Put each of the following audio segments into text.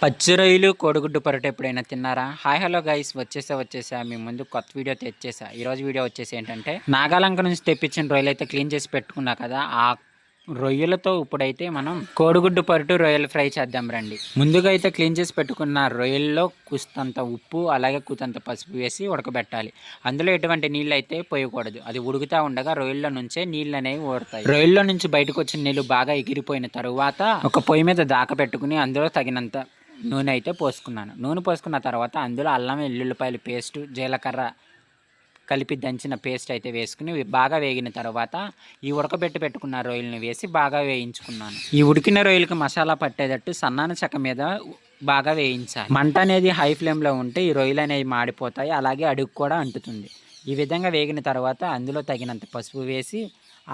పచ్చి రొయ్యలు, కోడిగుడ్డు పరోటా ఎప్పుడైనా తిన్నారా? హాయ్ హలో గైస్, వచ్చేసా మీ ముందు కొత్త వీడియో తెచ్చేసా. ఈరోజు వీడియో వచ్చేసి ఏంటంటే, నాగాలంక నుంచి తెప్పించిన రొయ్యలు అయితే క్లీన్ చేసి పెట్టుకున్నా కదా, ఆ రొయ్యలతో ఇప్పుడైతే మనం కోడిగుడ్డు పరోటా రొయ్యలు ఫ్రై చేద్దాం రండి. ముందుగా అయితే క్లీన్ చేసి పెట్టుకున్న రొయ్యల్లో కుస్తంత ఉప్పు అలాగే కుతంత పసుపు వేసి ఉడకబెట్టాలి. అందులో ఎటువంటి నీళ్ళు అయితే పోయకూడదు. అది ఉడుకుతా ఉండగా రొయ్యల్లో నుంచే నీళ్ళు అనేవి ఊరుతాయి. రొయ్యల్లో నుంచి బయటకు వచ్చిన నీళ్ళు బాగా ఎగిరిపోయిన తరువాత ఒక పొయ్యి మీద దాక పెట్టుకుని అందులో తగినంత నూనె అయితే పోసుకున్నాను. నూనె పోసుకున్న తర్వాత అందులో అల్లం వెల్లుల్లిపాయల పేస్టు, జీలకర్ర కలిపి దంచిన పేస్ట్ అయితే వేసుకుని బాగా వేగిన తర్వాత ఈ పెట్టుకున్న రొయ్యలను వేసి బాగా వేయించుకున్నాను. ఈ ఉడికిన రొయ్యలకి మసాలా పట్టేటట్టు సన్నాన చెక్క మీద బాగా వేయించాలి. మంట అనేది హై ఫ్లేమ్లో ఉంటే ఈ రొయ్యలు అనేవి మాడిపోతాయి, అలాగే అడుగు కూడా అంటుతుంది. ఈ విధంగా వేగిన తర్వాత అందులో తగినంత పసుపు వేసి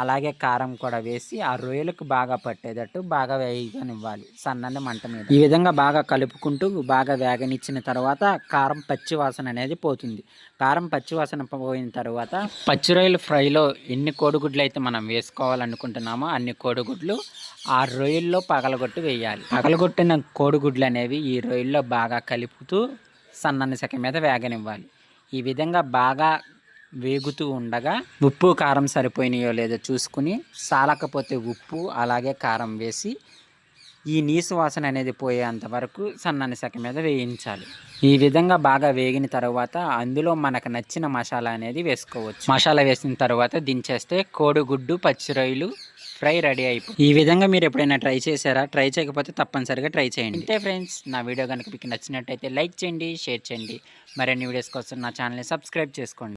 అలాగే కారం కూడా వేసి ఆ రొయ్యలకు బాగా పట్టేటట్టు బాగా వేగనివ్వాలి సన్నని మంట మీద. ఈ విధంగా బాగా కలుపుకుంటూ బాగా వేగనిచ్చిన తర్వాత కారం పచ్చి వాసన అనేది పోతుంది. కారం పచ్చి వాసన పోయిన తర్వాత పచ్చి రొయ్యల ఫ్రైలో ఎన్ని కోడిగుడ్లు అయితే మనం వేసుకోవాలనుకుంటున్నామో అన్ని కోడిగుడ్లు ఆ రొయ్యల్లో పగలగొట్టి వేయాలి. పగలగొట్టిన కోడిగుడ్లు అనేవి ఈ రొయ్యల్లో బాగా కలుపుతూ సన్నని సెక మీద వేగనివ్వాలి. ఈ విధంగా బాగా వేగుతూ ఉండగా ఉప్పు కారం సరిపోయినాయో లేదో చూసుకుని, సాలకపోతే ఉప్పు అలాగే కారం వేసి ఈ నీసు వాసన అనేది పోయేంత వరకు సన్నని సెక మీద వేయించాలి. ఈ విధంగా బాగా వేగిన తర్వాత అందులో మనకు నచ్చిన మసాలా అనేది వేసుకోవచ్చు. మసాలా వేసిన తర్వాత దించేస్తే కోడిగుడ్డు పచ్చి రొయ్యలు ఫ్రై రెడీ అయిపోయింది. ఈ విధంగా మీరు ఎప్పుడైనా ట్రై చేశారా? ట్రై చేయకపోతే తప్పనిసరిగా ట్రై చేయండి. అంతే ఫ్రెండ్స్, నా వీడియో కనుక మీకు నచ్చినట్టయితే లైక్ చేయండి, షేర్ చేయండి. మరిన్ని వీడియోస్ కోసం నా ఛానల్ని సబ్స్క్రైబ్ చేసుకోండి.